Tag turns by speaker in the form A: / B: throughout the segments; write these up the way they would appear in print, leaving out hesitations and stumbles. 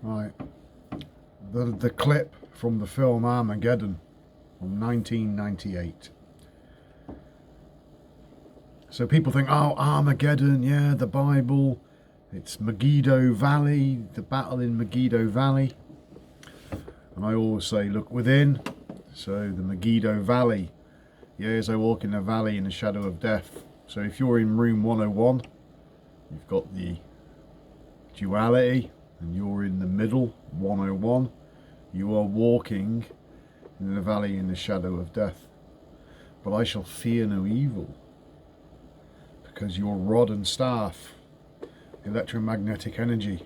A: Right, the clip from the film Armageddon from 1998. So people think, oh, Armageddon, yeah, the Bible, it's Megiddo Valley, the battle in Megiddo Valley. And I always say, look within. So the Megiddo Valley, yeah, as I walk in the valley in the shadow of death. So if you're in room 101, you've got the duality, and you're in the middle, 101. You are walking in the valley in the shadow of death. But I shall fear no evil, because your rod and staff, electromagnetic energy,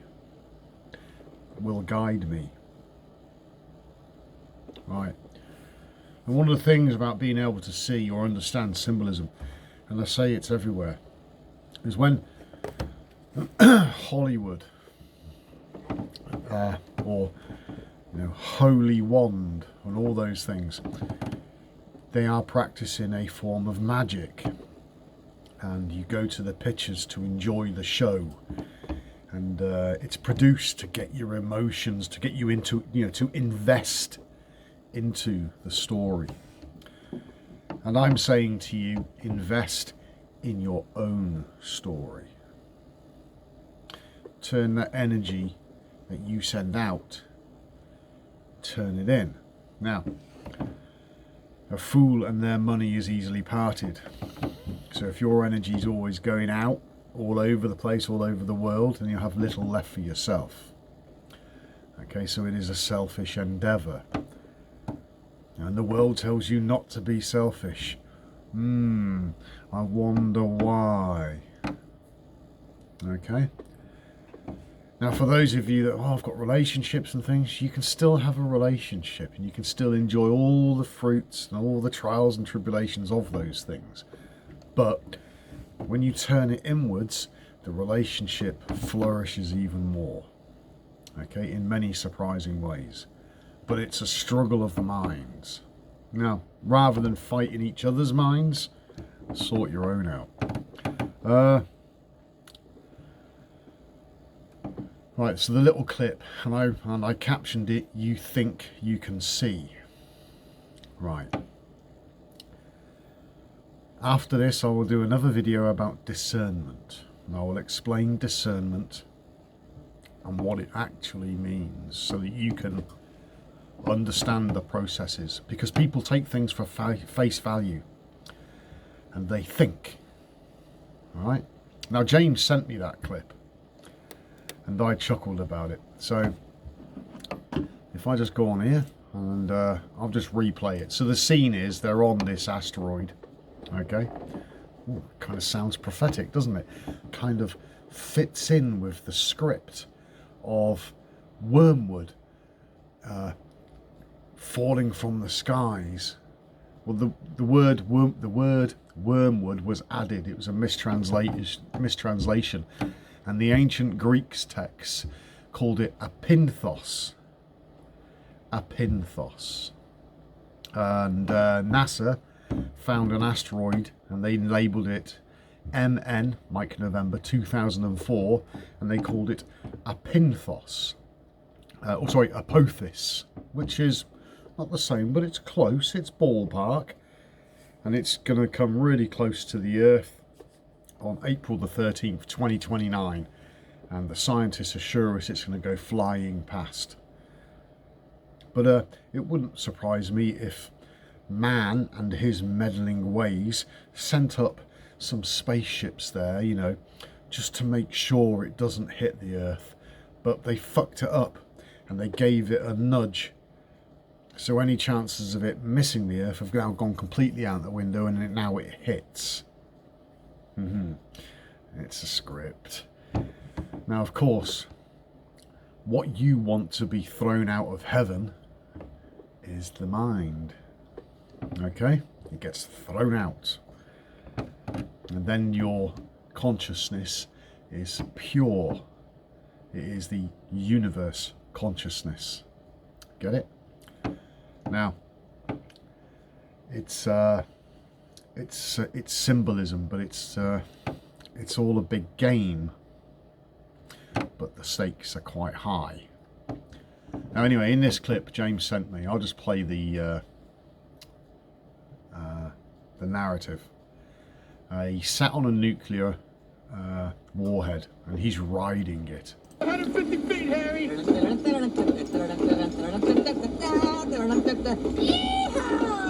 A: will guide me. Right. And one of the things about being able to see or understand symbolism, and I say it's everywhere, is when Hollywood or Holy Wand and all those things, they are practicing a form of magic, and you go to the pictures to enjoy the show, and it's produced to get your emotions, to get you into, to invest into the story. And I'm saying to you, invest in your own story. Turn that energy that you send out, turn it in. Now, a fool and their money is easily parted. So if your energy is always going out all over the place, all over the world, then you'll have little left for yourself. Okay, so it is a selfish endeavour. And the world tells you not to be selfish. I wonder why. Okay. Now, for those of you that, I've got relationships and things, you can still have a relationship and you can still enjoy all the fruits and all the trials and tribulations of those things. But when you turn it inwards, the relationship flourishes even more. Okay, in many surprising ways. But it's a struggle of the minds. Now, rather than fighting each other's minds, sort your own out. Right, so the little clip, and I captioned it, "You think you can see." Right. After this, I will do another video about discernment, and I will explain discernment and what it actually means, so that you can understand the processes, because people take things for face value and they think. All right, now James sent me that clip and I chuckled about it, so if I just go on here and I'll just replay it. So the scene is they're on this asteroid. Okay. Ooh, kind of sounds prophetic, doesn't it? Kind of fits in with the script of Wormwood falling from the skies. Well, the word wormwood was added. It was a mistranslation, and the ancient Greeks text called it apinthos. Apinthos. And NASA found an asteroid and they labelled it MN, Mike November 2004, and they called it Apinthos. Apophis, which is not the same, but it's close, it's ballpark, and it's going to come really close to the Earth on April the 13th, 2029, and the scientists assure us it's going to go flying past. But it wouldn't surprise me if man and his meddling ways sent up some spaceships there, just to make sure it doesn't hit the Earth, but they fucked it up and they gave it a nudge. So any chances of it missing the Earth have now gone completely out the window, and now it hits. It's a script. Now, of course, what you want to be thrown out of heaven is the mind. Okay? It gets thrown out. And then your consciousness is pure. It is the universe consciousness. Get it? Now, it's symbolism, but it's all a big game. But the stakes are quite high. Now anyway, in this clip James sent me, I'll just play the narrative. He sat on a nuclear warhead and he's riding it.
B: 150 feet, Harry! Yeehaw!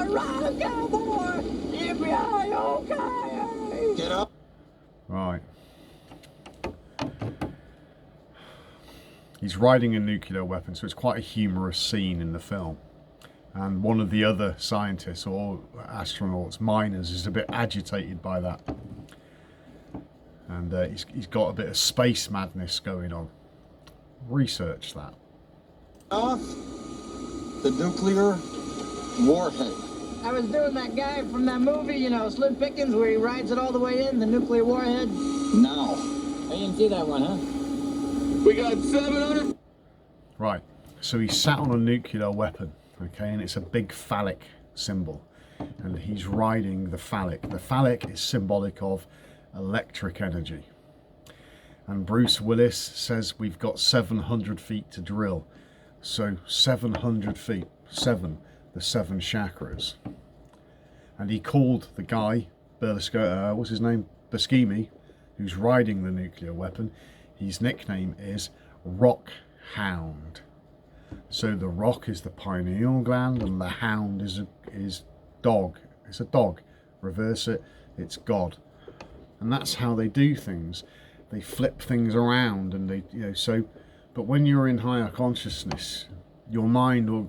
B: Ride, cowboy! Yippee-yi-yo-ki-yay! Get up!
A: Right. He's riding a nuclear weapon, so it's quite a humorous scene in the film. And one of the other scientists or astronauts, miners, is a bit agitated by that. And he's got a bit of space madness going on. Research that.
C: Off the nuclear warhead.
D: I was doing that guy from that movie, you know, Slim Pickens, where he rides it all the way in, the nuclear warhead.
C: Now.
D: I didn't see that one, huh?
B: We got 700...
A: Right, so he sat on a nuclear weapon, okay, and it's a big phallic symbol. And he's riding the phallic. The phallic is symbolic of electric energy. And Bruce Willis says we've got 700 feet to drill. So 700 feet, the 7 chakras. And he called the guy, Berlusconi, what's his name? Buscemi, who's riding the nuclear weapon. His nickname is Rock Hound. So the rock is the pineal gland and the hound is dog. It's a dog. Reverse it, it's God. And that's how they do things. They flip things around and they, you know, so, but when you're in higher consciousness, your mind will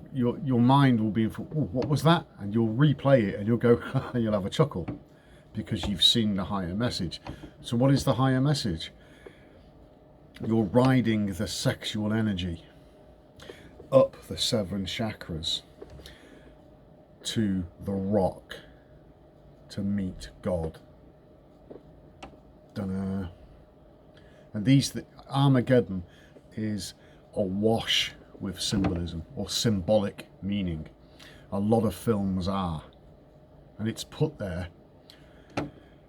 A: be in, oh, what was that? And you'll replay it and you'll go, and you'll have a chuckle because you've seen the higher message. So what is the higher message? You're riding the sexual energy up the 7 chakras to the rock to meet God. Dunno. And Armageddon is awash with symbolism or symbolic meaning. A lot of films are. And it's put there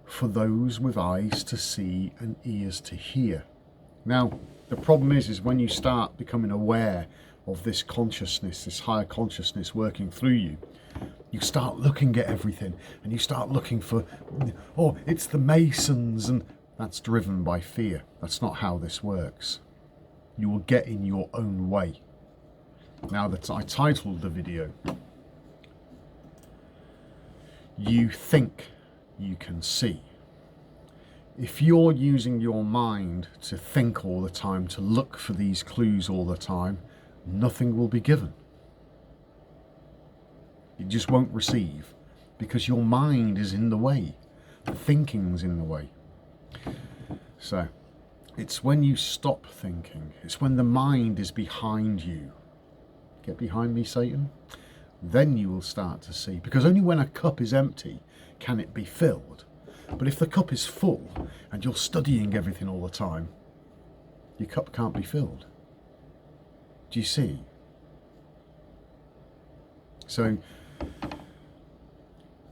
A: for those with eyes to see and ears to hear. Now, the problem is when you start becoming aware of this consciousness, this higher consciousness working through you, you start looking at everything and you start looking for, oh, it's the Masons, and that's driven by fear. That's not how this works. You will get in your own way. Now that I titled the video, You Think You Can See. If you're using your mind to think all the time, to look for these clues all the time, nothing will be given. You just won't receive because your mind is in the way. The thinking's in the way. So, it's when you stop thinking, it's when the mind is behind you. Get behind me, Satan. Then you will start to see. Because only when a cup is empty can it be filled. But if the cup is full and you're studying everything all the time, your cup can't be filled. Do you see? So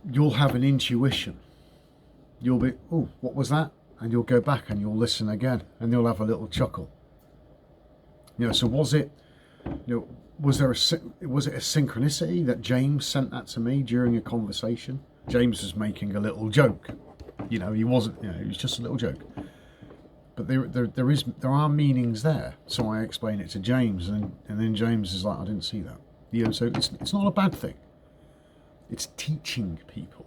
A: you'll have an intuition. You'll be, oh, what was that? And you'll go back and you'll listen again and you'll have a little chuckle. You know, so was it, you know, was it a synchronicity that James sent that to me during a conversation? James was making a little joke. You know, he wasn't, you know, it was just a little joke. But there are meanings there. So I explain it to James, and then James is like, I didn't see that. You know, so it's not a bad thing. It's teaching people.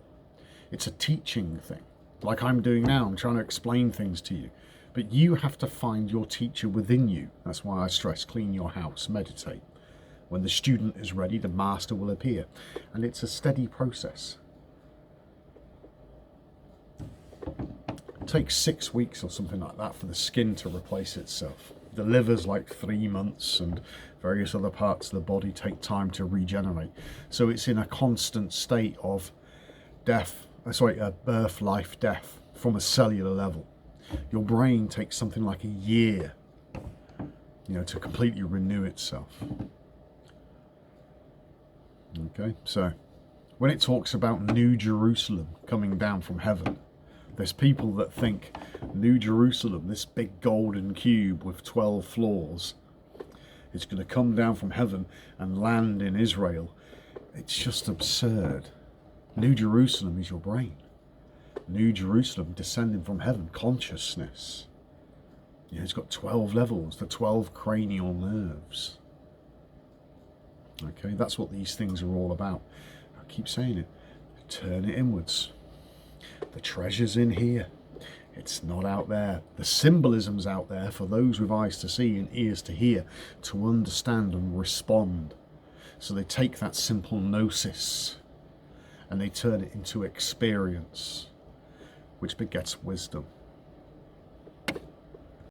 A: It's a teaching thing. Like I'm doing now, I'm trying to explain things to you. But you have to find your teacher within you. That's why I stress clean your house, meditate. When the student is ready, the master will appear. And it's a steady process. It takes 6 weeks or something like that for the skin to replace itself. The liver's like 3 months, and various other parts of the body take time to regenerate. So it's in a constant state of birth, life, death from a cellular level. Your brain takes something like a year, you know, to completely renew itself. Okay, so when it talks about New Jerusalem coming down from heaven, there's people that think New Jerusalem, this big golden cube with 12 floors, It's going to come down from heaven and land in Israel. It's just absurd. New Jerusalem is your brain. New Jerusalem descending from heaven, consciousness. You know, it's got 12 levels, the 12 cranial nerves. Okay, that's what these things are all about. I keep saying it. Turn it inwards. The treasure's in here. It's not out there. The symbolism's out there for those with eyes to see and ears to hear, to understand and respond. So they take that simple gnosis and they turn it into experience, which begets wisdom.